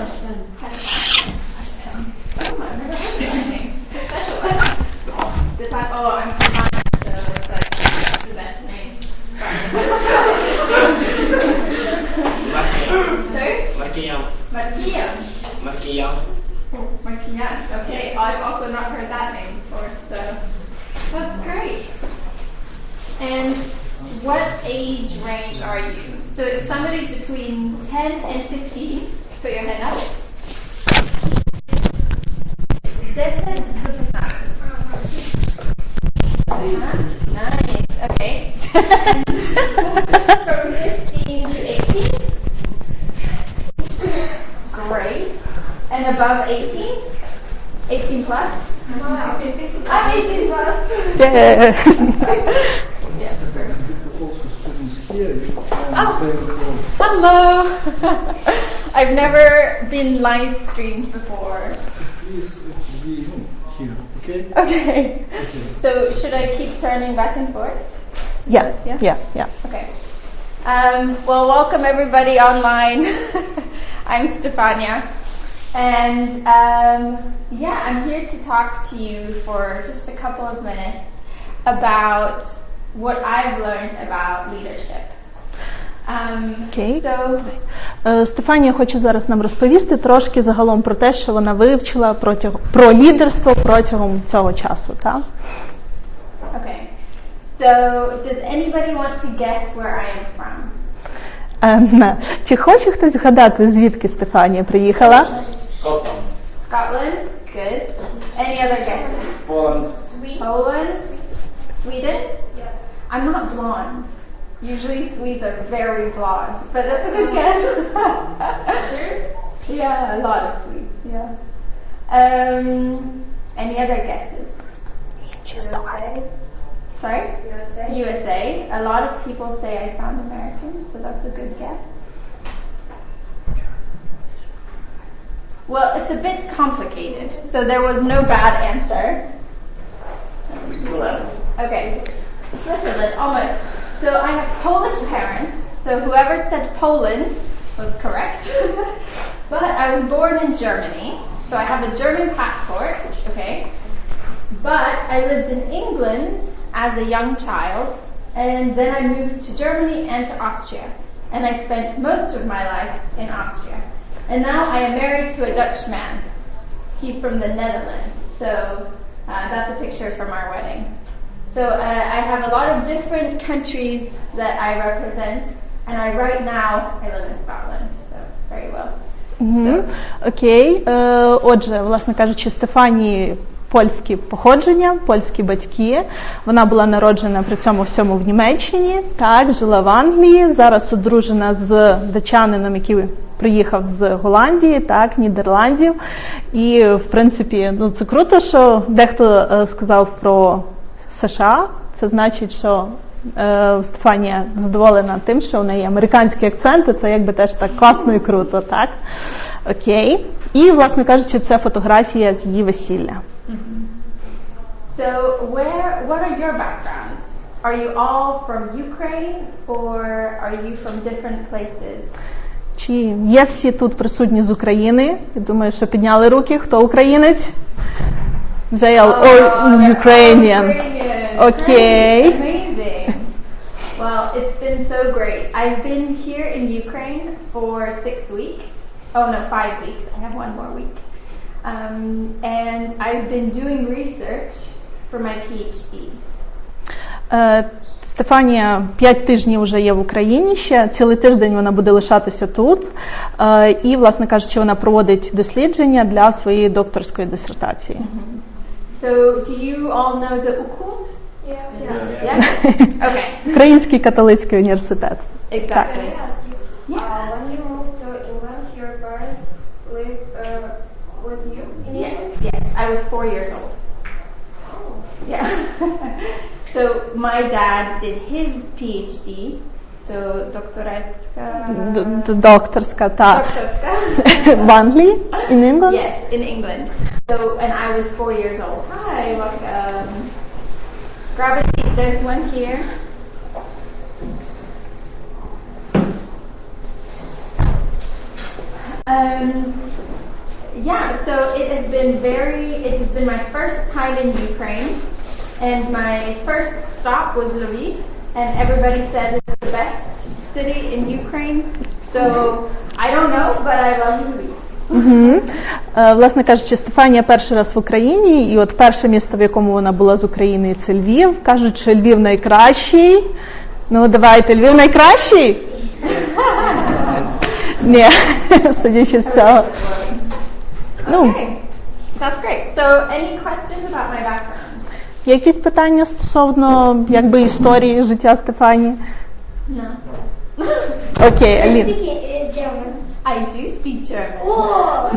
Person. Oh, I've never heard of that name. Special one. Oh, I'm Stefania, so it's like the best name. Sorry? Marquinhão. Marquinhão. Oh, Marquinhão. Okay, I've also not heard that name before, so that's great. And what age range are you? So if somebody's between 10 and 15, put your hand up. Nice, okay. From 15 to 18? Great. And above 18? 18 plus? I'm 18 plus. Yeah. Yes. Also students here. Oh, hello. I've never been live streamed before. Please be here, okay? Okay. So should I keep turning back and forth? Yeah. Okay. Well, welcome everybody online. I'm Stefania. And I'm here to talk to you for just a couple of minutes about what I've learned about leadership. Окей. So, Стефанія хоче зараз нам розповісти трошки загалом про те, що вона вивчила про лідерство протягом цього часу, так? okay. So, does anybody want to guess where I am from? Чи хоче хтось згадати, звідки Стефанія приїхала? Scotland. Good. Any other guesses? Poland. Poland? Sweden? Yeah. I'm not blonde. Usually Swedes are very blonde, but that's a good guess. Serious? Yeah, a lot of Swedes. Yeah. Any other guesses? USA. Sorry? USA. A lot of people say I sound American, so that's a good guess. Well, it's a bit complicated, so there was no bad answer. Okay, Switzerland, almost. So I have Polish parents, so whoever said Poland was correct. But I was born in Germany, so I have a German passport, okay? But I lived in England as a young child, and then I moved to Germany and to Austria. And I spent most of my life in Austria. And now I am married to a Dutch man. He's from the Netherlands, so that's a picture from our wedding. So I have a lot of different countries that I represent, and right now I live in Scotland, so very well. Окей. Отже, власне кажучи, Стефанії польське походження, польські батьки. Вона була народжена при цьому всьому в Німеччині, так, жила в Англії, зараз одружена з датчанином, який приїхав з Голландії, так, Нідерландів. І, в принципі, це круто, що дехто сказав про США. Це значить, що Стефанія задоволена тим, що в неї американський акцент, і це якби теж так класно і круто, так? Окей. І, власне кажучи, це фотографія з її весілля. So, what are your backgrounds? Are you all from Ukraine, or are you from different places? Чи є всі тут присутні з України? Я думаю, що підняли руки. Хто українець? They are all Ukrainian. Okay. Amazing. Well, it's been so great. I've been here in Ukraine for 6 weeks. Oh no, 5 weeks. I have one more week. And I've been doing research for my PhD. Стефанія 5 тижнів вже є в Україні, ще цілий тиждень вона буде лишатися тут. І, власне кажучи, вона проводить дослідження для своєї докторської дисертації. So, do you all know the UKU? Yeah. Okay. Український католицький університет. Exactly. Can I ask you, when you moved to England, your parents lived with you in England? Yes, I was 4 years old. Oh. Yeah. So my dad did his PhD, so doctoratka. Докторська, так. Doctorska. В Англії? In England? Yes, in England. So, and I was 4 years old. Hi, welcome. Grab a seat. There's one here. Yeah, so it has been my first time in Ukraine, and my first stop was Lviv, and everybody says it's the best city in Ukraine. So I don't know, but I love Lviv. Власне кажучи, Стефанія перший раз в Україні, і от перше місто, в якому вона була з України, це Львів. Кажуть, що Львів найкращий. Ну, давайте, Львів найкращий? Ні, судячи з цього. Okay, that's great. So any questions about my background? Є якісь питання стосовно, якби, історії життя Стефанії? No. Окей, I Алін. speak German. I do speak German. Oh,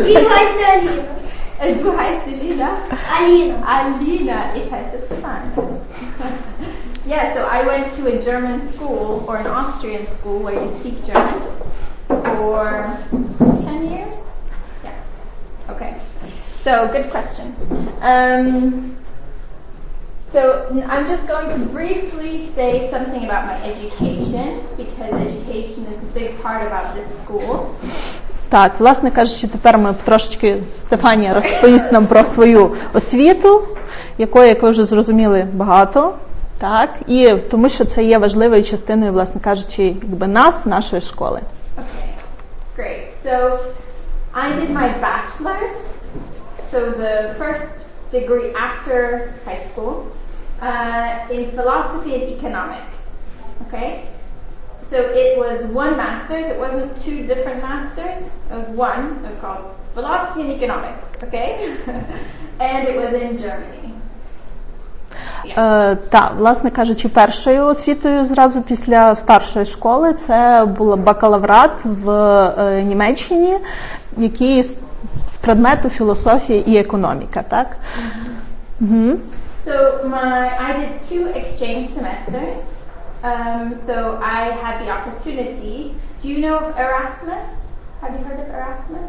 wie heißt du Alina? Du heißt Lina? Alina. Alina, ich heiße Stefan. Yeah, so I went to a German school, or an Austrian school, where you speak German for 10 years? Yeah. Okay. So, good question. So I'm just going to briefly say something about my education, because education is a big part about this school. Так, власне кажучи, тепер ми трошечки, Стефанія розповість нам про свою освіту, якої, як ви вже зрозуміли, багато. Так, і тому що це є важливою частиною, власне кажучи, якби нашої школи. Okay, great. So I did my bachelor's, so the first degree after high school, in philosophy and economics. Okay, so it was one master's. It wasn't two different masters. It was one. It was called philosophy and economics. Okay, and it was in Germany. Так, власне кажучи, першою освітою зразу після старшої школи це був бакалаврат в Німеччині, який з предмету філософія і економіка, так? So I did 2 exchange semesters. So I had the opportunity. Do you know of Erasmus? Have you heard of Erasmus?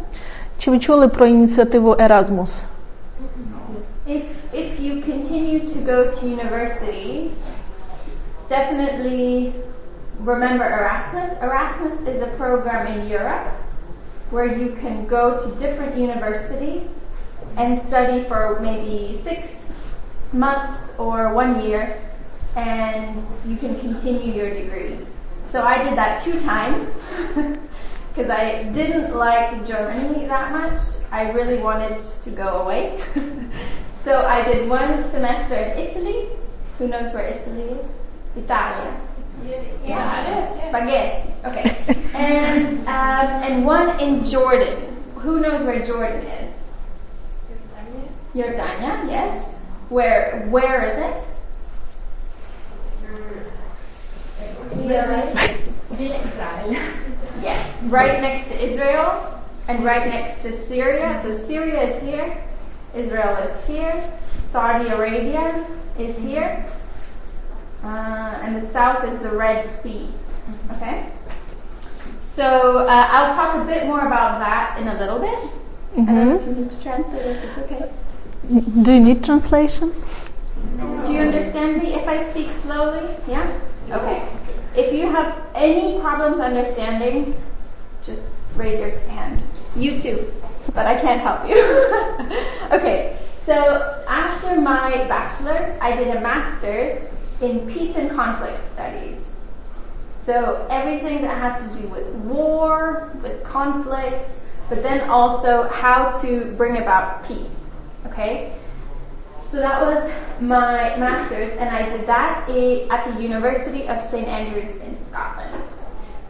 Чи ви чули про ініціативу Erasmus? If you continue to go to university, definitely remember Erasmus. Erasmus is a program in Europe where you can go to different universities and study for maybe 6 months or 1 year, and you can continue your degree. So I did that 2 times because I didn't like Germany that much. I really wanted to go away. So I did 1 semester in Italy. Who knows where Italy is? Italia. Yes. Spaghetti. Okay. And 1 in Jordan. Who knows where Jordan is? Jordania, yes. Where is it? Israel. Yes, right next to Israel and right next to Syria. So Syria is here, Israel is here, Saudi Arabia is here, and the south is the Red Sea. Okay? So I'll talk a bit more about that in a little bit. I don't know if you need to translate, if it's okay. Do you need translation? Do you understand me if I speak slowly? Yeah? Okay. If you have any problems understanding, just raise your hand. You too, but I can't help you. Okay, so after my bachelor's, I did a master's in peace and conflict studies. So everything that has to do with war, with conflict, but then also how to bring about peace. Okay? So that was my master's, and I did that at the University of St. Andrews in Scotland.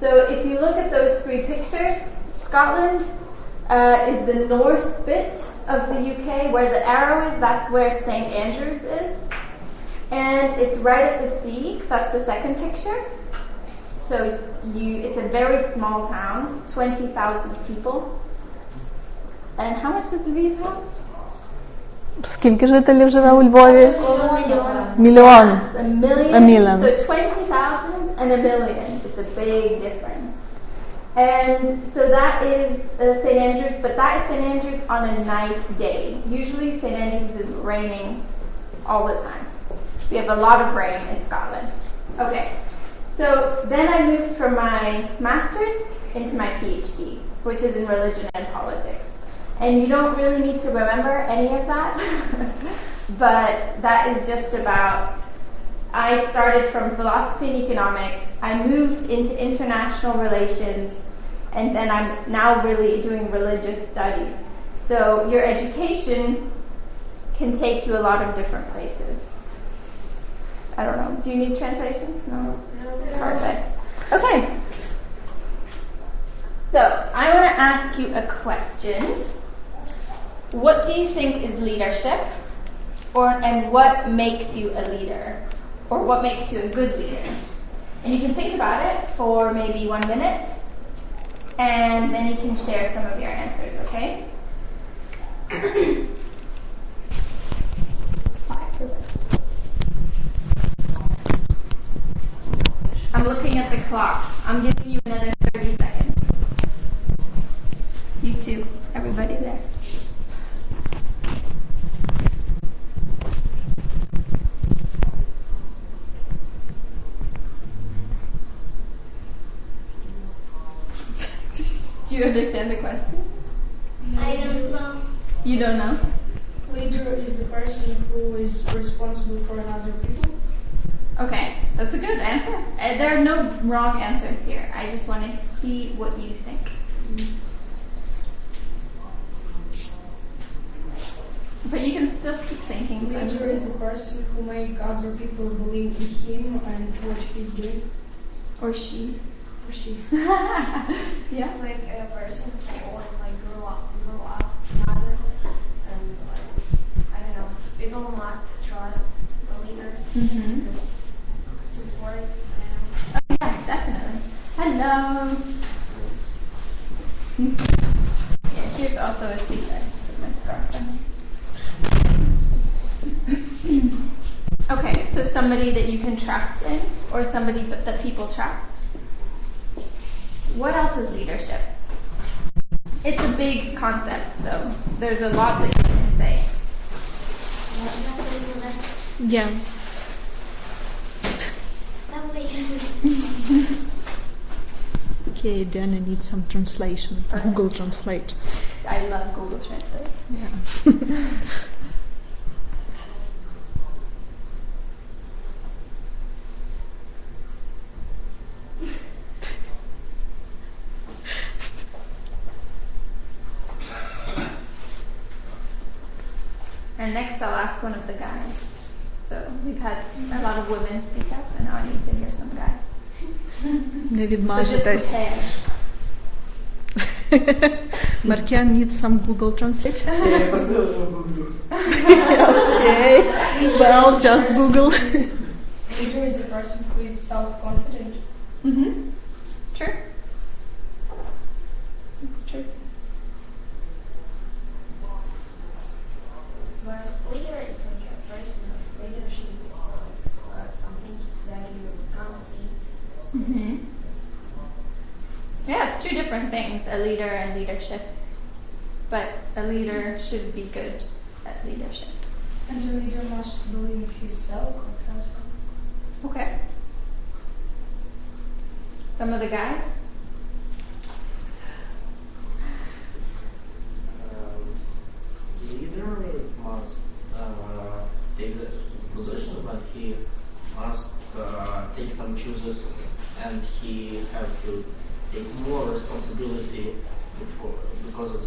So if you look at those 3 pictures, Scotland is the north bit of the UK. Where the arrow is, that's where St. Andrews is. And it's right at the sea. That's the second picture. So it's a very small town, 20,000 people. And how much does Lviv have? Скільки жителів живе у Львові? Мільйон. A million. A million. So 20,000 and a million. It's a big difference. And so that is St. Andrews, but that is St. Andrews on a nice day. Usually St. Andrews is raining all the time. We have a lot of rain in Scotland. Okay, so then I moved from my master's into my PhD, which is in religion and politics. And you don't really need to remember any of that. But that is just about, I started from philosophy and economics, I moved into international relations, and then I'm now really doing religious studies. So your education can take you a lot of different places. I don't know. Do you need translation? No? Perfect. Okay. So I want to ask you a question. What do you think is leadership? And what makes you a leader? Or what makes you a good leader? And you can think about it for maybe 1 minute, and then you can share some of your answers, okay? I'm looking at the clock. I'm giving you another 30 seconds. You too, everybody there. Do you understand the question? I don't know. You don't know? Leader is the person who is responsible for other people. Okay, that's a good answer. There are no wrong answers here. I just want to see what you think. But you can still keep thinking. Leader is a person who makes other people believe in him and what he's doing. Or she. Or she. Yeah. It's like a person who always like grow up in other, and like, I don't know, people must trust the leader. Mm-hmm. Support. Yeah, definitely. Hello. Yeah, here's also a seat. I just put my scarf on. Okay, so somebody that you can trust in, or somebody that people trust. What else is leadership? It's a big concept, so there's a lot that you can say. Yeah. Okay, Diana needs some translation. Google Translate. I love Google Translate. Yeah. And next I'll ask one of the guys. So we've had a lot of women speak up, and now I need to hear some guys. Не So just відмажетесь. prepare. Markian needs some Google Translate. Я поставил его в Google. Okay. Well, just Google. Leader is a person who is self-confident. Mm-hmm. True. It's true. But leader is like a person of leadership. It's like something that you can't see. So Mm-hmm. Yeah, it's two different things, a leader and leadership. But a leader should be good at leadership. And the leader must believe himself or herself. Okay. Some of the guys? Leader must take the position, but he must take some choices, and he have to take more responsibility because of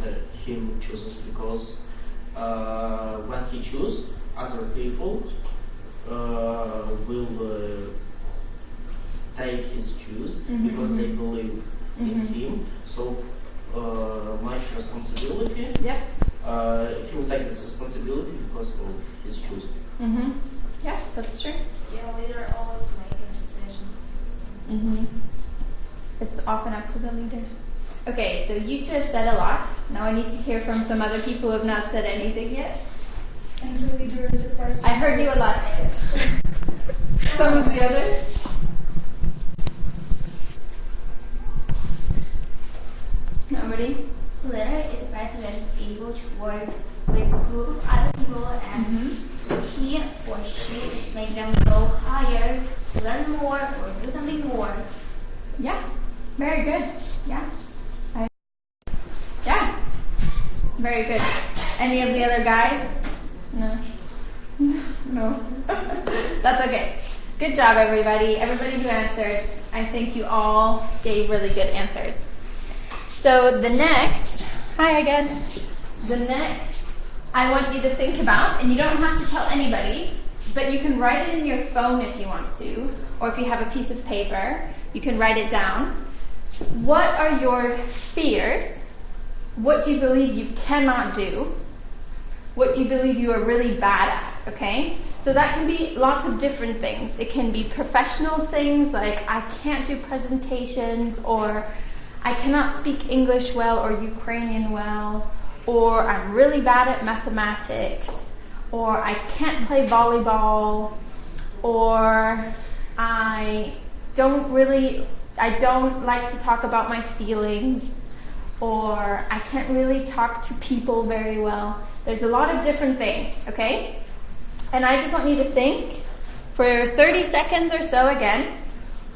him chooses. Because when he choose, other people will take his choice because they believe in him. So much responsibility. Yep. He will take this responsibility because of his choice. Mm-hmm. Yeah, that's true. yeah, leader always make a decision. So Mm-hmm. It's often up to the leaders. Okay, so you two have said a lot. Now I need to hear from some other people who have not said anything yet. And the leader is a person. I heard you a lot. Some of the others? Nobody? Leader is a person that is able to work with a group of other people and he or she make them go higher to learn more or do something more. Yeah, very good. Yeah. Yeah. Very good. Any of the other guys? No. No. That's okay. Good job, everybody. Everybody who answered, I think you all gave really good answers. So the next, hi again. The next I want you to think about, and you don't have to tell anybody, but you can write it in your phone if you want to, or if you have a piece of paper, you can write it down. What are your fears? What do you believe you cannot do? What do you believe you are really bad at, okay? So that can be lots of different things. It can be professional things like I can't do presentations, or I cannot speak English well or Ukrainian well, or I'm really bad at mathematics, or I can't play volleyball, or I don't like to talk about my feelings, or I can't really talk to people very well. There's a lot of different things, okay? And I just want you to think for 30 seconds or so again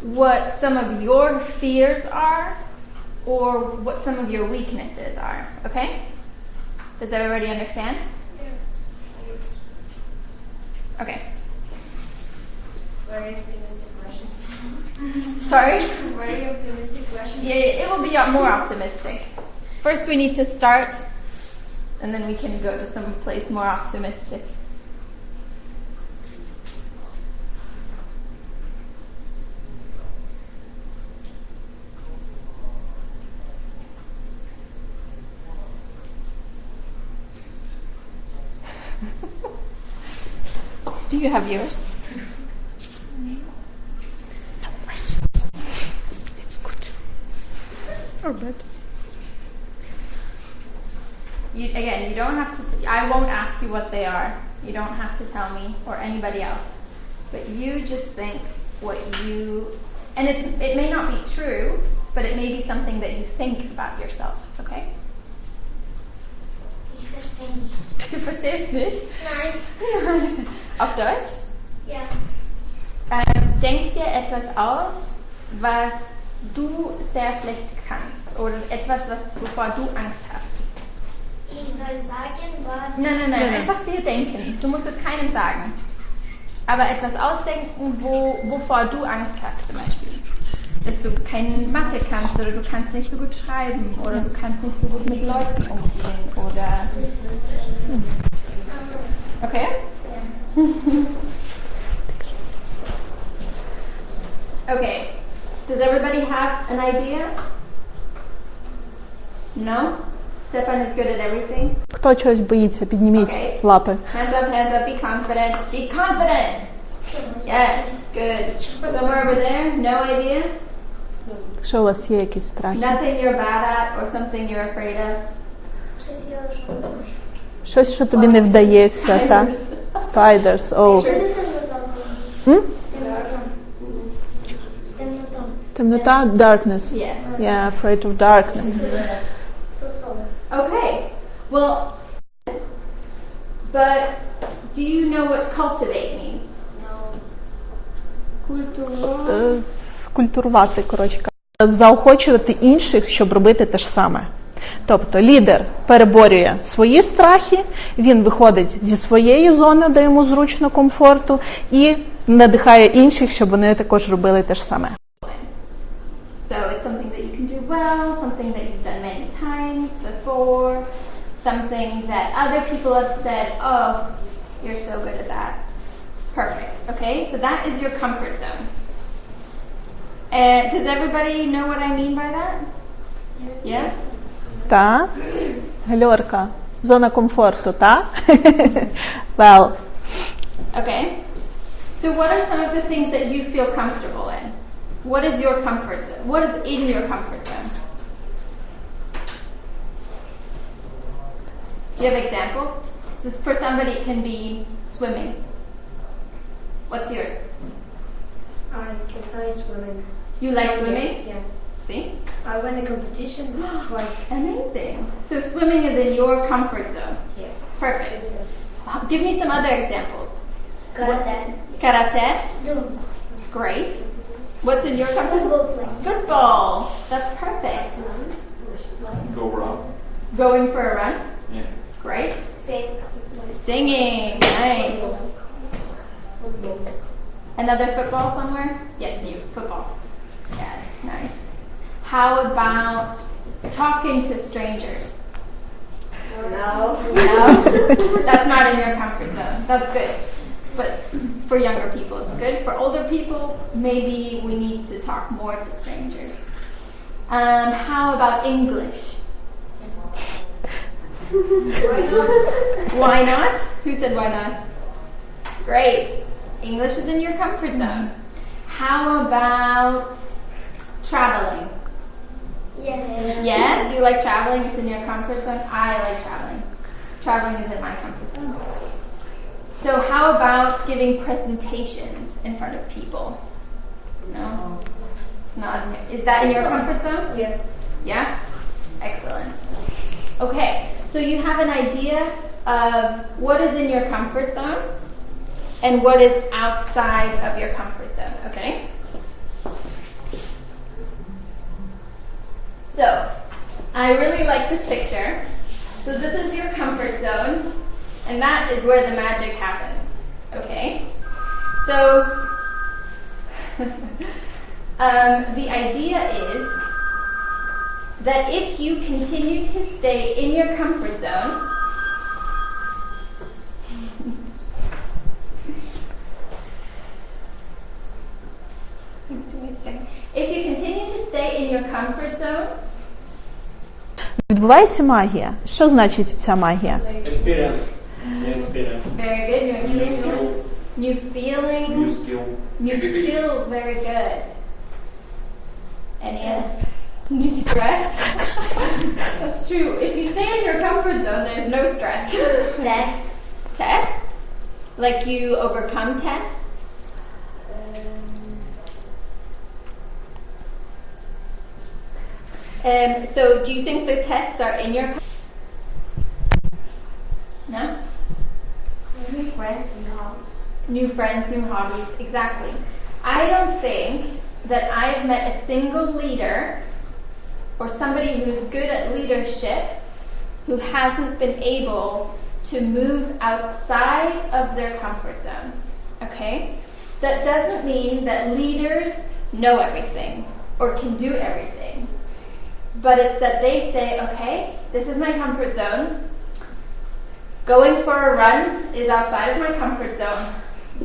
what some of your fears are or what some of your weaknesses are, okay? Does everybody understand? Okay. Very optimistic questions. Sorry? Very optimistic questions. Yeah, it will be more optimistic. First we need to start, and then we can go to some place more optimistic. Do you have yours? No questions. It's good. Or bad. You don't have to, I won't ask you what they are. You don't have to tell me or anybody else. But you just think what you, and it may not be true, but it may be something that you think about yourself, okay? Ich verstehe nicht. Du verstehst nicht? Nein. Auf Deutsch? Ja. Denk dir etwas aus, was du sehr schlecht kannst oder etwas, wovor du Angst hast. Ich soll sagen, was... Nein, einfach dir denken. Du musst es keinem sagen. Aber etwas ausdenken, wovor du Angst hast zum Beispiel. Dass du keine Mathe kannst oder du kannst nicht so gut schreiben oder du kannst nicht so gut mit Leuten umgehen oder... Okay? Okay. Does everybody have an idea? No? Stefan is good at everything? Хто чогось боїться, підніміть Okay. лапи. Hands up, be confident. Be confident! Yes, good. Somewhere over there? No idea? Якщо у вас є якісь страхи. Nothing you're bad at or something you're afraid of? Щось я вже... Щось, що тобі не вдається, так? Spiders, oh. Що ти темнота? М? Темнота. Темнота, darkness. Yes. Yeah, afraid of darkness. Okay. Well, but do you know what cultivate means? Cultivate. Скультурувати, коротше кажучи. Заохочувати інших, щоб робити те ж саме. Тобто лідер переборює свої страхи, він виходить зі своєї зони, де йому зручно, комфорту, і надихає інших, щоб вони також робили те ж саме. So it's something that you can do well, something that you've done many times before, something that other people have said, oh, you're so good at that. Perfect. Okay, so that is your comfort zone. And does everybody know what I mean by that? Yeah? Так. Гальорка. Зона комфорту, так? Well. Okay. So what are some of the things that you feel comfortable in? What is your comfort zone? What is in your comfort zone? Do you have examples? So for somebody it can be swimming. What's yours? I can play swimming. You like swimming? Yeah. See? I won a competition. Like Amazing. So swimming is in your comfort zone. yes. Perfect. Give me some other examples. Карате. Karate. Дум. Great. What's in your comfort zone? Футбол плей. Football. That's perfect. Go around. Going for a run. Yeah. Great. Sing. Singing. Nice. Another football somewhere? Yes, you. Football. Yes, nice. How about talking to strangers? No. No? That's not in your comfort zone. That's good. But for younger people, it's good. For older people, maybe we need to talk more to strangers. How about English? Why not? Why not? Who said why not? Great. English is in your comfort zone. How about traveling? Yes. Yes? You like traveling? It's in your comfort zone? I like traveling. Traveling is in my comfort zone. So how about giving presentations in front of people? No? Not in your, is that in your comfort zone? Yes. Yeah? Excellent. Okay, so you have an idea of what is in your comfort zone and what is outside of your comfort zone, okay? So, I really like this picture. So this is your comfort zone, and that is where the magic happens, okay? So, the idea is that if you continue to stay in your comfort zone, if you continue to stay in your comfort zone, Відбувається магія. Що значить ця магія? Experience. New experience. very good, new New experience, skills. new feelings, New skill. new skills, very good. Any else? New stress? That's true. If you stay in your comfort zone, there's no stress. Test. Tests? Like you overcome tests? So do you think the tests are in your No? New friends, new hobbies. New friends, new hobbies, exactly. I don't think that I've met a single leader or somebody who's good at leadership who hasn't been able to move outside of their comfort zone. Okay? That doesn't mean that leaders know everything or can do everything. But it's that they say, okay, this is my comfort zone. Going for a run is outside of my comfort zone,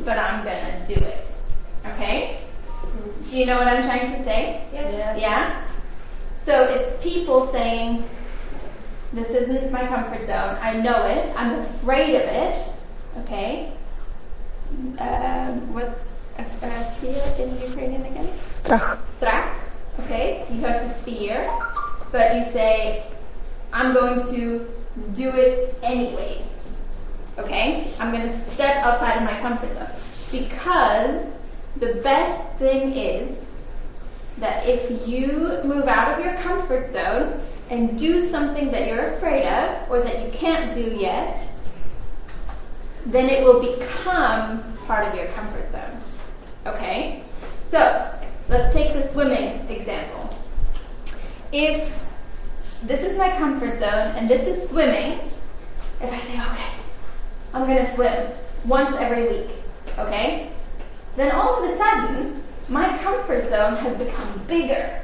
but I'm gonna do it. Okay? Do you know what I'm trying to say? Yes. Yeah? So it's people saying, this isn't my comfort zone. I know it. I'm afraid of it. Okay? What's fear in Ukrainian again? Страх. Strach. Okay? You have to fear, but you say, I'm going to do it anyways. Okay? I'm going to step outside of my comfort zone. Because the best thing is that if you move out of your comfort zone and do something that you're afraid of or that you can't do yet, then it will become part of your comfort zone. Okay? So, let's take the swimming example. If this is my comfort zone and this is swimming, if I say, okay, I'm going to swim once every week, okay? Then all of a sudden, my comfort zone has become bigger,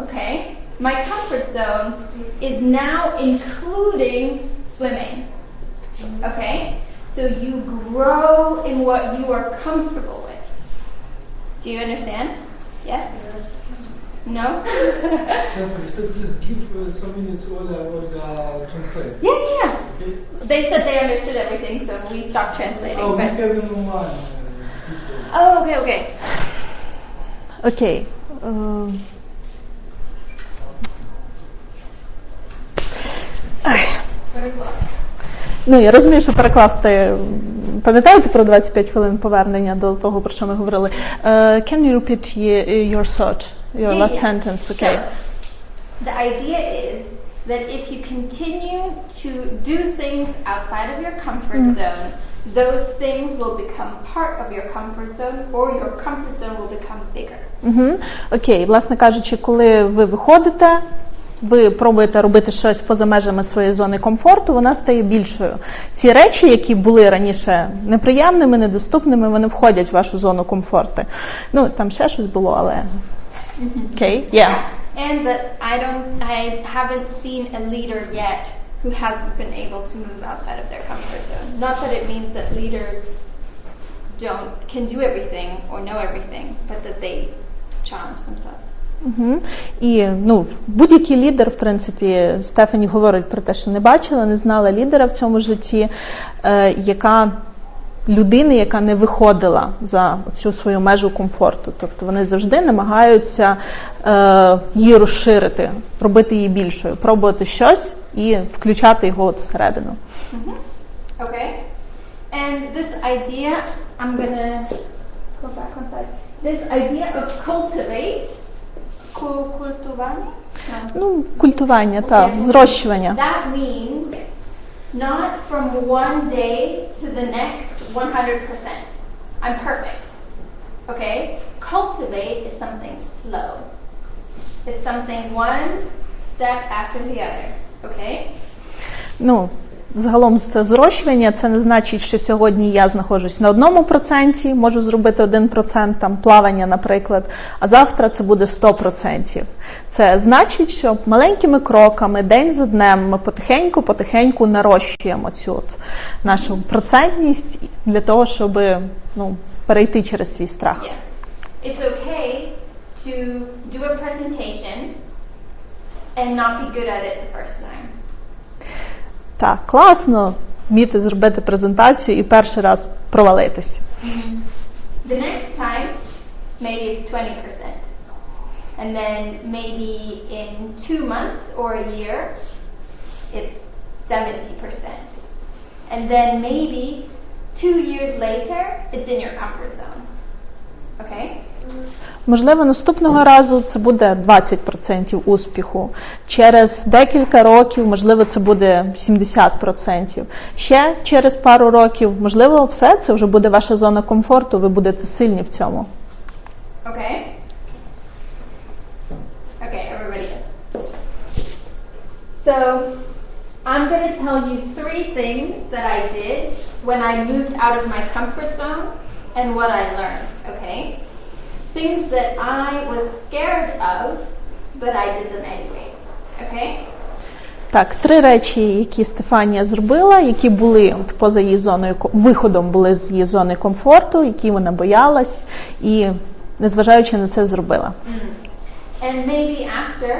okay? My comfort zone is now including swimming, okay? So you grow in what you are comfortable with. Do you understand? Yes? No? Steph, please give some minutes while I was translate. Yeah. Okay? They said they understood everything, so we stopped translating. Oh, we but... have an online people. Oh, okay. Окей. Ну, я розумію, що перекласти... Пам'ятаєте про 25 хвилин повернення до того, про що ми говорили? Can you repeat your thought, your last sentence? Okay. So, the idea is that if you continue to do things outside of your comfort zone, those things will become part of your comfort zone or your comfort zone will become bigger. Окей. Власне кажучи, коли ви виходите ви пробуєте робити щось поза межами своєї зони комфорту, вона стає більшою. Ці речі, які були раніше неприємними, недоступними, вони входять в вашу зону комфорту. Ну, там ще щось було, але... Окей, yeah. And that I haven't seen a leader yet who hasn't been able to move outside of their comfort zone. Not that it means that leaders can do everything or know everything, but that they challenge themselves. І будь-який лідер, в принципі, Стефані говорить про те, що не бачила, не знала лідера в цьому житті, людини, яка не виходила за цю свою межу комфорту. Тобто вони завжди намагаються її розширити, робити її більшою, пробувати щось і включати його всередину. Okay. And this idea, I'm gonna go back one side. This idea of cultivate, kultivanie? Культування, так, зрощування. That means not from one day to the next 100%. I'm perfect. Okay? Cultivate is something slow. It's something one step after the other. Okay? Загалом це зрощування, це не значить, що сьогодні я знаходжусь на 1%, можу зробити 1%, там, плавання, наприклад, а завтра це буде 100%. Це значить, що маленькими кроками, день за днем, ми потихеньку нарощуємо цю нашу процентність для того, щоб перейти через свій страх. Yeah. It's okay to do a presentation and not be good at it the first time. Так, класно вміти зробити презентацію і перший раз провалитись. The next time, maybe it's 20%. And then maybe in 2 months or a year, it's 70%. And then maybe 2 years later, it's in your comfort zone. Okay? Можливо, наступного разу це буде 20% успіху. Через декілька років, можливо, це буде 70%. Ще через пару років, можливо, все це вже буде ваша зона комфорту, ви будете сильні в цьому. Okay? Okay, everybody good. So, I'm going to tell you 3 things that I did when I moved out of my comfort zone and what I learned, okay? Things that I was scared of, but I did them anyways. Okay? Так, 3 речі, які Стефанія зробила, які були поза її зоною, виходом були з її зони комфорту, які вона боялась, і незважаючи на це зробила. And maybe after,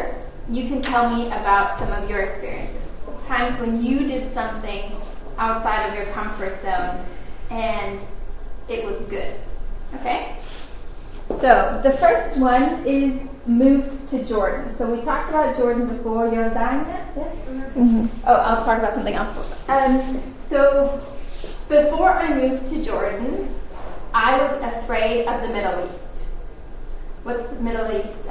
you can tell me about some of your experiences. Times when you did something outside of your comfort zone and it was good. Okay? So, the first one is moved to Jordan. So, we talked about Jordan before. Jordan? Yes? Oh, I'll talk about something else. So, before I moved to Jordan, I was afraid of the Middle East. What's the Middle East?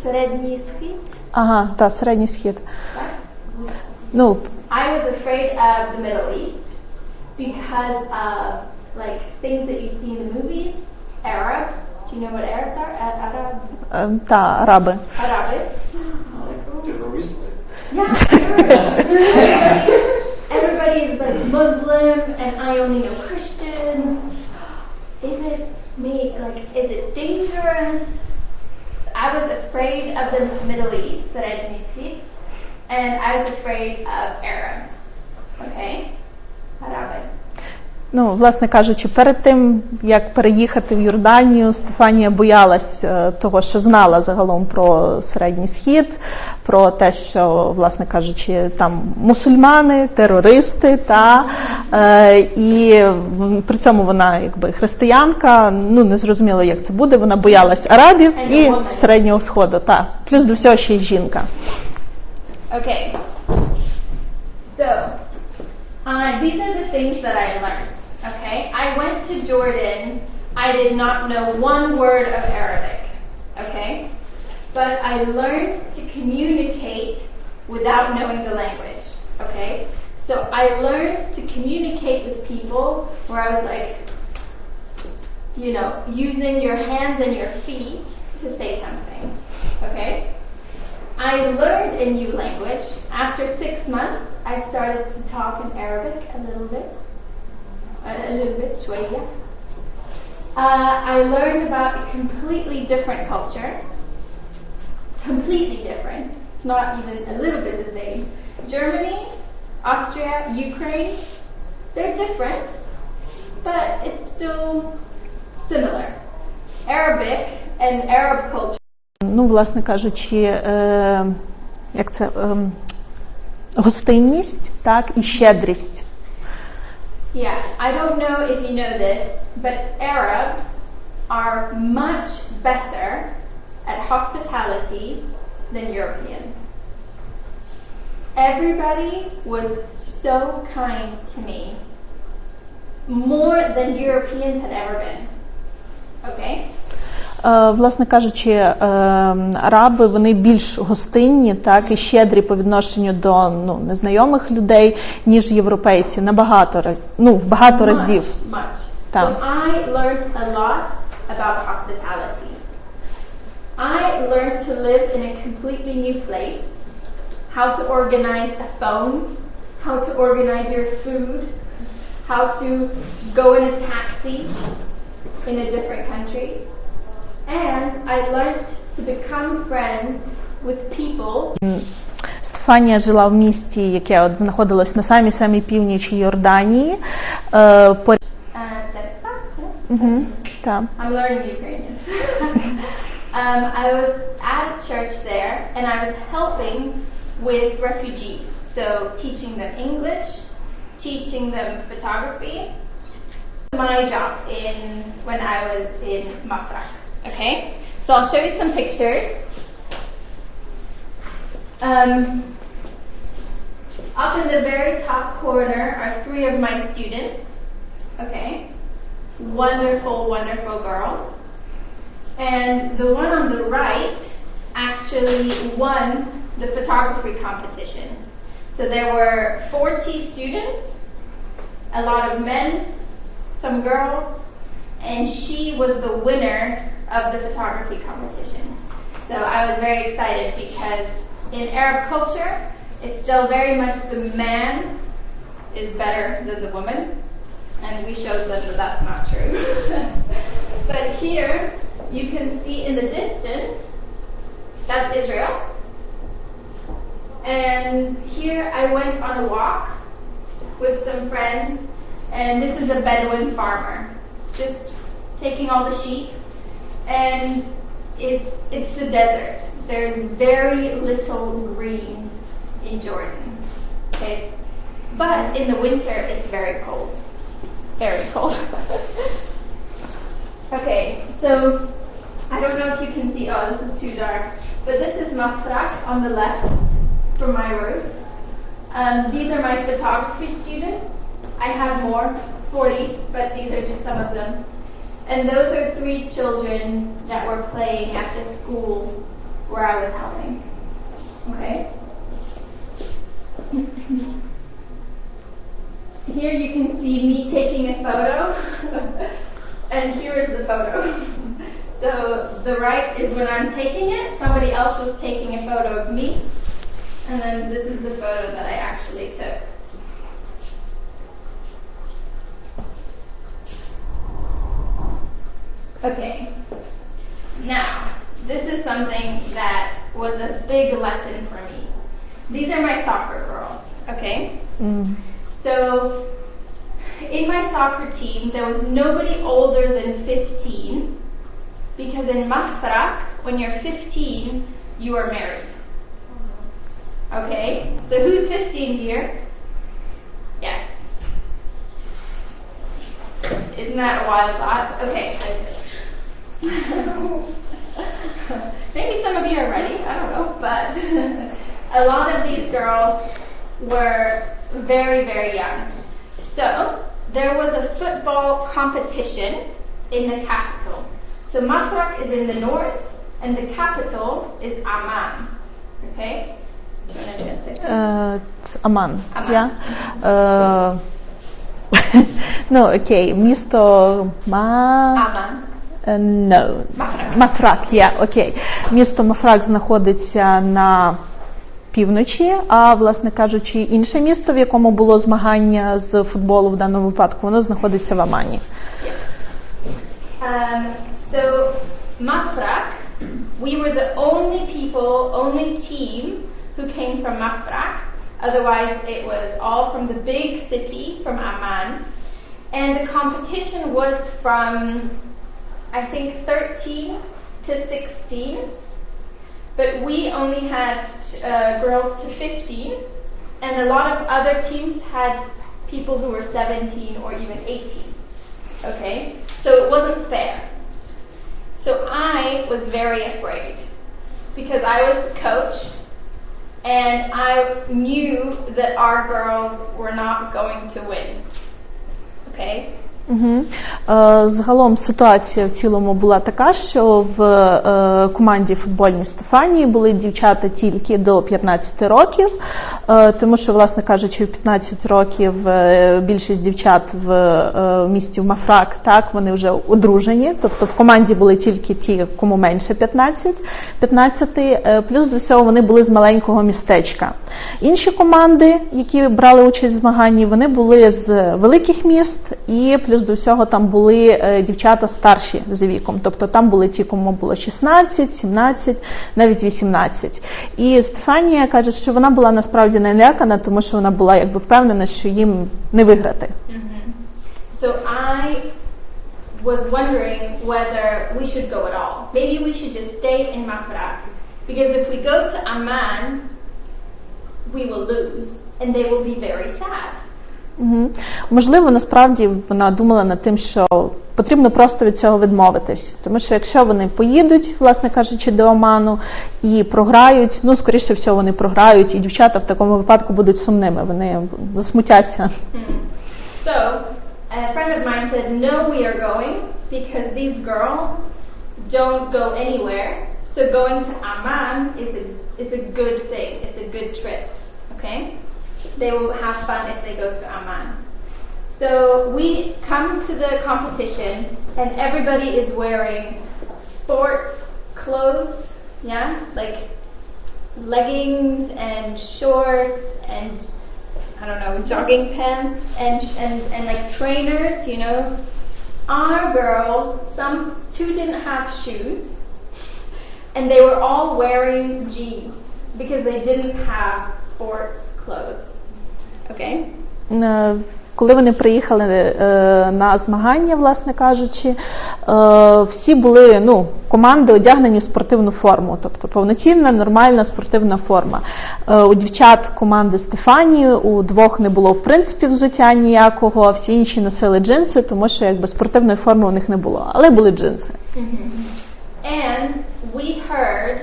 Середній Схід? Ага, так, Середній Схід. I was afraid of the Middle East because of like things that you see in the movies. Arabs. Do you know what Arabs are? Arab? Та, араби. Arabic. Terroristic. Yeah. Everybody is like Muslim and I only know Christians. Is it dangerous? I was afraid of the Middle East, and I was afraid of Arabs. Okay? Arabic. Власне кажучи, перед тим, як переїхати в Йорданію, Стефанія боялась того, що знала загалом про Середній Схід, про те, що, власне кажучи, там мусульмани, терористи, і при цьому вона якби християнка, не зрозуміло, як це буде, вона боялась арабів і Середнього Сходу, плюс до всього ще й жінка. Okay. So, these are the things that I learned. Okay, I went to Jordan. I did not know one word of Arabic. Okay, but I learned to communicate without knowing the language. Okay, so I learned to communicate with people where I was like, using your hands and your feet to say something. Okay? I learned a new language. After 6 months, I started to talk in Arabic a little bit. شوية. I learned about a completely different culture. Completely different. Not even a little bit the same. Germany, Austria, Ukraine, they're different, but it's still similar. Arabic and Arab culture. Ну, власне кажучи, як це, гостинність, так, і щедрість. Yeah, I don't know if you know this, but Arabs are much better at hospitality than Europeans. Everybody was so kind to me, more than Europeans had ever been. Okay? Власне кажучи, араби, вони більш гостинні, так, і щедрі по відношенню до, ну, незнайомих людей, ніж європейці, набагато, ну, в багато разів. Much. Так. So I learned a lot about hospitality. I learned to live in a completely new place, how to organize a phone, how to organize your food, how to go in a taxi in a different country. And I learned to become friends with people. Стефанія жила в місті, яке от знаходилось на самій північі Йорданії. Так. I'm learning Ukrainian. I was at a church there, and I was helping with refugees. So teaching them English, teaching them photography. My job when I was in Mafraq. Okay, so I'll show you some pictures. Up in the very top corner are 3 of my students. Okay, wonderful, wonderful girls. And the one on the right actually won the photography competition. So there were 40 students, a lot of men, some girls, and she was the winner of the photography competition. So I was very excited because in Arab culture, it's still very much the man is better than the woman, and we showed them that that's not true. But here, you can see in the distance, that's Israel. And here I went on a walk with some friends, and this is a Bedouin farmer, just taking all the sheep. And it's the desert. There's very little green in Jordan. Okay? But in the winter, it's very cold. Very cold. Okay, so I don't know if you can see, oh, this is too dark, but this is Mafraq on the left from my roof. These are my photography students. I have more, 40, but these are just some of them. And those are 3 children that were playing at the school where I was helping. Okay? Here you can see me taking a photo, and here is the photo. So the right is when I'm taking it, somebody else was taking a photo of me, and then this is the photo that I actually took. Okay, now, this is something that was a big lesson for me. These are my soccer girls, okay? So, in my soccer team, there was nobody older than 15, because in Mafraq, when you're 15, you are married. Okay, so who's 15 here? Yes. Isn't that a wild thought? Okay. Maybe some of you are ready, I don't know, but a lot of these girls were very, very young. So there was a football competition in the capital. So Mafraq is in the north, and the capital is Amman. Okay? Аман. Amman. Ну, окей, місто Amman. No. Мафрак, окей. Місто Мафрак знаходиться на півночі, а, власне кажучи, інше місто, в якому було змагання з футболу в даному випадку, воно знаходиться в Амані. So, Mafraq, we were the only team who came from Mafraq. Otherwise, it was all from the big city, from Amman. And the competition was from, I think, 13 to 16. But we only had girls to 15. And a lot of other teams had people who were 17 or even 18. Okay? So it wasn't fair. So I was very afraid because I was the coach and I knew that our girls were not going to win. Okay? Загалом ситуація в цілому була така, що в команді футбольній Стефанії були дівчата тільки до 15 років, тому що, власне кажучи, в 15 років більшість дівчат в місті Мафрак, так, вони вже одружені, тобто в команді були тільки ті, кому менше 15, плюс до всього вони були з маленького містечка. Інші команди, які брали участь в змаганні, вони були з великих міст і плюс до всього там були дівчата старші за віком, тобто там були ті, кому було 16, 17, навіть 18. І Стефанія каже, що вона була насправді не налякана, тому що вона була якби впевнена, що їм не виграти. So I was wondering whether we should go at all. Maybe we should just stay in Mafraq, because if we go to Amman, we will lose and they will be very sad. Можливо, насправді вона думала над тим, що потрібно просто від цього відмовитись. Тому що якщо вони поїдуть, власне кажучи, до Оману і програють, ну, скоріше всього, вони програють, і дівчата в такому випадку будуть сумними, вони засмутяться. So, a friend of mine said, no, we are going, because these girls don't go anywhere. So going to Amman is a good thing. It's a good trip. Okay? They will have fun if they go to Amman. So we come to the competition and everybody is wearing sports clothes, yeah, like leggings and shorts and I don't know, jogging pants and like trainers, you know. Our girls, two didn't have shoes and they were all wearing jeans because they didn't have sports clothes. Okay. Коли вони приїхали на змагання, власне кажучи, всі були, ну, команди одягнені в спортивну форму, тобто повноцінна, нормальна спортивна форма. У дівчат команди Стефанії, у двох не було, в принципі, взуття ніякого, а всі інші носили джинси, тому що, якби, спортивної форми у них не було, але були джинси. And we heard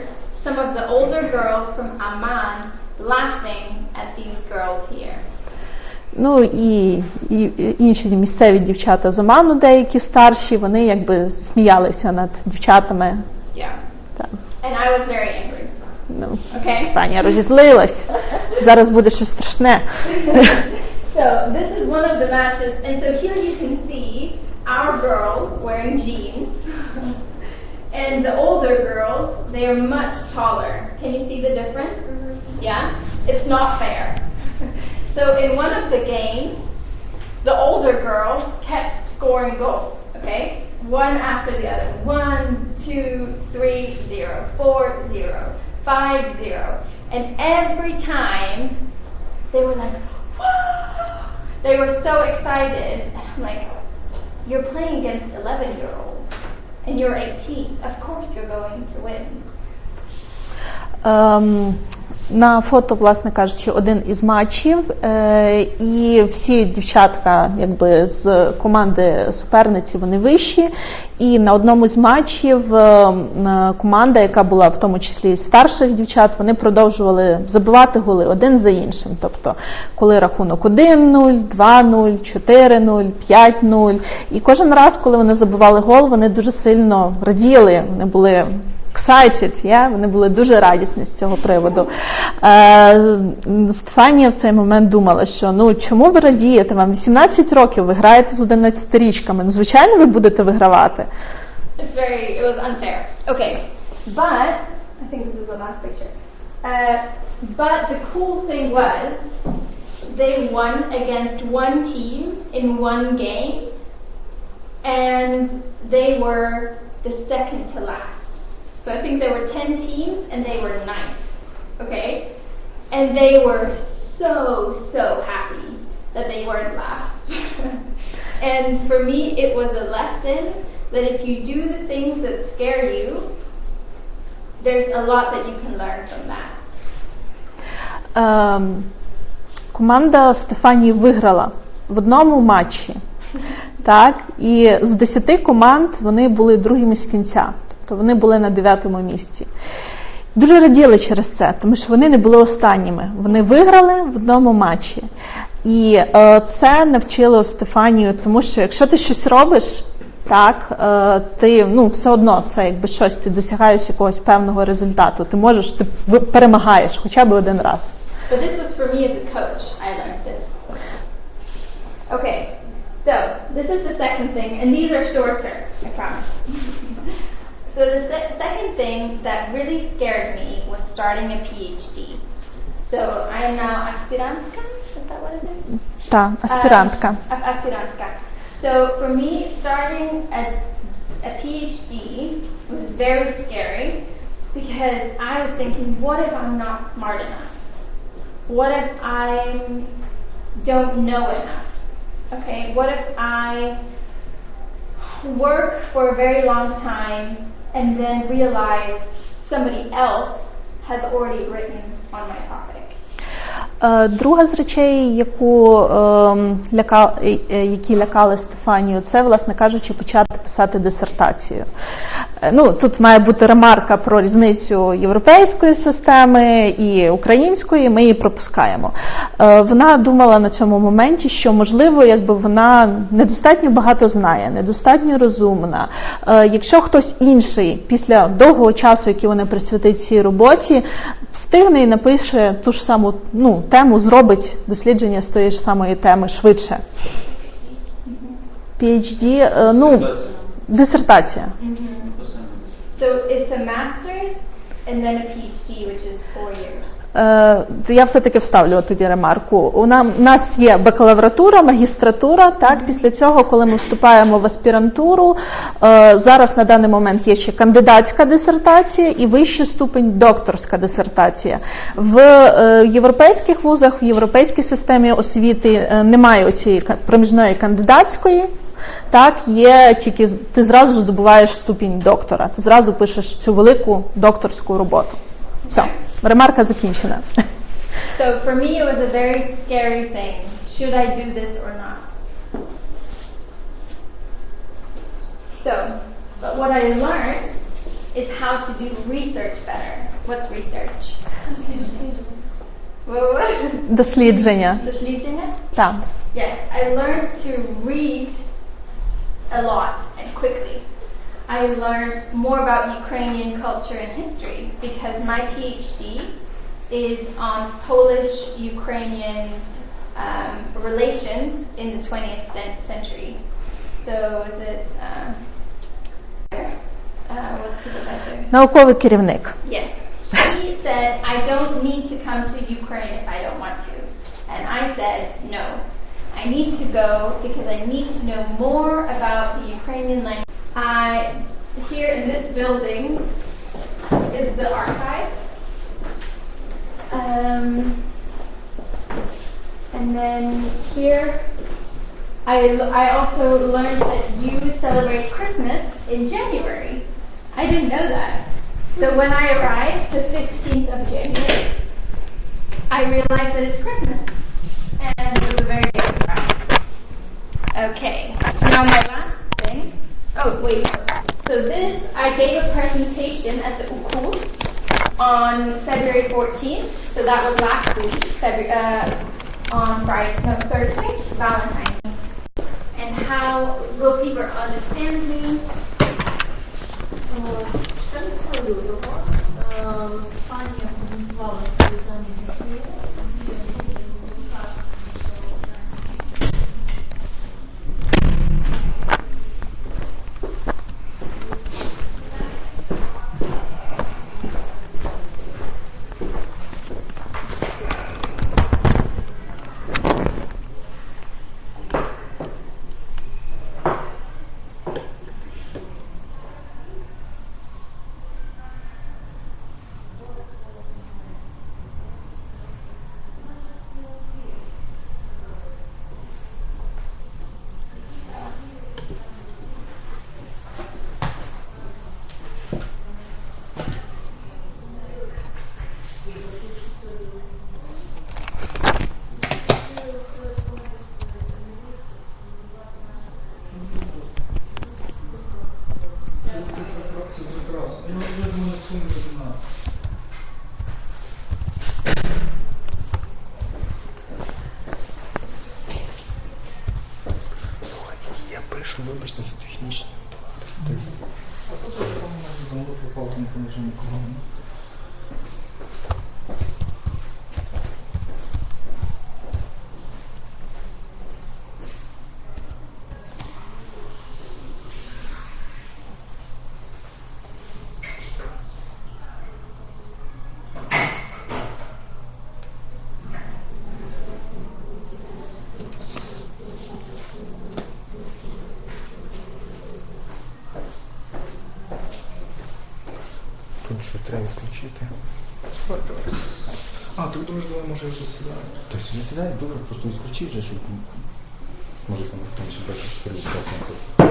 some of the older girls from Amman laughing at these girls here. Ну і інші місцеві дівчата з Аману, деякі старші, вони якби сміялися над дівчатами. Yeah. Так. And I was very angry. Ну, Okay. Стефанія розізлилась. Зараз буде щось страшне. So this is one of the matches, and so here you can see our girls wearing jeans, and the older girls, they are much taller. Can you see the difference? Yeah? It's not fair. So in one of the games, the older girls kept scoring goals, okay? One after the other. 1, 2, 3, 0, 4, 0, 5, 0. And every time, they were like, whoa! They were so excited. And I'm like, you're playing against 11-year-olds, and you're 18. Of course you're going to win. На фото, власне кажучи, один із матчів, і всі дівчатка, якби, з команди суперниці, вони вищі, і на одному з матчів команда, яка була в тому числі старших дівчат, вони продовжували забивати голи один за іншим. Тобто, коли рахунок 1-0, 2-0, 4-0, 5-0, і кожен раз, коли вони забивали гол, вони дуже сильно раділи, вони були excited, yeah? Вони були дуже радісні з цього приводу. Стефанія в цей момент думала, що ну чому ви радієте? Вам 18 років, ви граєте з 11-річками, ну звичайно ви будете вигравати. it was unfair. Okay, but I think this is the last picture. But the cool thing was they won against one team in one game, and they were the second to last. So I think there were 10 teams and they were 9th. Okay? And they were so happy that they weren't last. And for me, it was a lesson that if you do the things that scare you, there's a lot that you can learn from that. Команда Стефанії виграла в одному матчі. Так? І з 10 команд вони були другими з кінця. Тобто вони були на 9-му місці. Дуже раділи через це, тому що вони не були останніми. Вони виграли в одному матчі. І це навчило Стефанію, тому що якщо ти щось робиш, так, ти, все одно це якби щось, ти досягаєш якогось певного результату. Ти можеш, ти перемагаєш хоча б один раз. But this was for me as a coach, I learned this. Okay, so this is the second thing, and these are shorter, I promise. So the second thing that really scared me was starting a PhD. So I am now aspirantka, is that what it is? Так, аспірантка. Aspirantka. So for me, starting a PhD was very scary because I was thinking, what if I'm not smart enough? What if I don't know enough? Okay, what if I work for a very long time and then realize somebody else has already written on my topic? Друга з речей, які лякали Стефанію, це, власне кажучи, почати писати дисертацію. Тут має бути ремарка про різницю європейської системи і української, ми її пропускаємо. Вона думала на цьому моменті, що, можливо, вона недостатньо багато знає, недостатньо розумна. Якщо хтось інший після довгого часу, який вона присвятить цій роботі, встигне і напише ту ж саму тему, зробить дослідження з тої ж самої теми швидше. PhD, дисертація. So it's a master's and then a PhD, which is 4 years. Я все-таки вставлю тоді ремарку. У нас є бакалавратура, магістратура, так, після цього, коли ми вступаємо в аспірантуру, зараз на даний момент є ще кандидатська дисертація і вищий ступень докторська дисертація. В європейських вузах, в європейській системі освіти немає оцієї проміжної кандидатської. Так, є тільки ти зразу здобуваєш ступінь доктора, ти зразу пишеш цю велику докторську роботу. Все, ремарка закінчена. So for me it was a very scary thing. Should I do this or not? So, but what I learned is how to do research better. What's research? Дослідження. Дослідження? Так. Yes, I learned to read a lot and quickly. I learned more about Ukrainian culture and history because my PhD is on Polish-Ukrainian relations in the 20th century. So is it, what's supervisor? Науковий керівник. Yes. He said, I don't need to come to Ukraine if I don't want to. And I said, no. I need to go because I need to know more about the Ukrainian language. Here in this building is the archive. And then here, I also learned that you celebrate Christmas in January. I didn't know that. So when I arrived, the 15th of January, I realized that it's Christmas. And it was a very big surprise. Okay, now my last thing. Oh, wait. So this, I gave a presentation at the UKU on February 14th. So that was last week, on Thursday, Valentine's. And how will people understand me? Стефанія презентувала свої дані Вибачте, це технічно. А то давно пропав, там вже нікого. Тут що треба включити. А, ти думаєш, давай може я тут сідаю? Тобто не сідає, добре, просто відключіть же, щоб може там ще бачиш перед